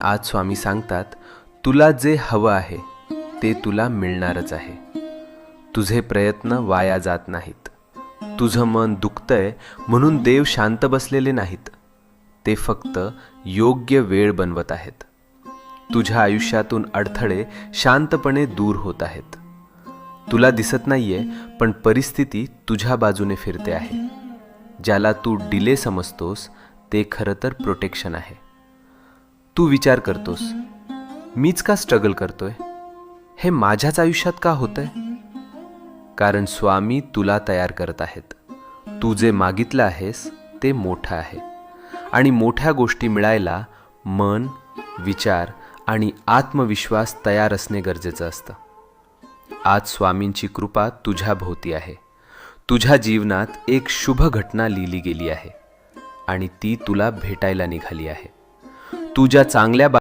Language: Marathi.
आज स्वामी सांगतात, तुला जे हवं आहे ते तुला मिळणारच आहे. तुझे प्रयत्न वाया जात नाहीत. तुझं मन दुखतंय म्हणून देव शांत बसलेले नाहीत. ते फक्त योग्य वेळ बनवत आहेत. तुझ्या आयुष्यातून अडथळे शांतपणे दूर होत आहेत. तुला दिसत नाहीये, पण परिस्थिती तुझ्या बाजूने फिरते आहे. ज्याला तू डिले समजतोस ते खरं तर प्रोटेक्शन आहे. तू विचार करतोस, मीच का स्ट्रगल करतोय, हे माझ्याच आयुष्यात का होतंय? कारण स्वामी तुला तयार करत आहेत. तू जे मागितलं आहेस ते मोठं आहे, आणि मोठ्या गोष्टी मिळायला मन, विचार आणि आत्मविश्वास तयार असणे गरजेचं असतं. आज स्वामींची कृपा तुझ्या भोवती आहे. तुझ्या जीवनात एक शुभ घटना लिहिली गेली आहे आणि ती तुला भेटायला निघाली आहे. तुझ्या चांगल्या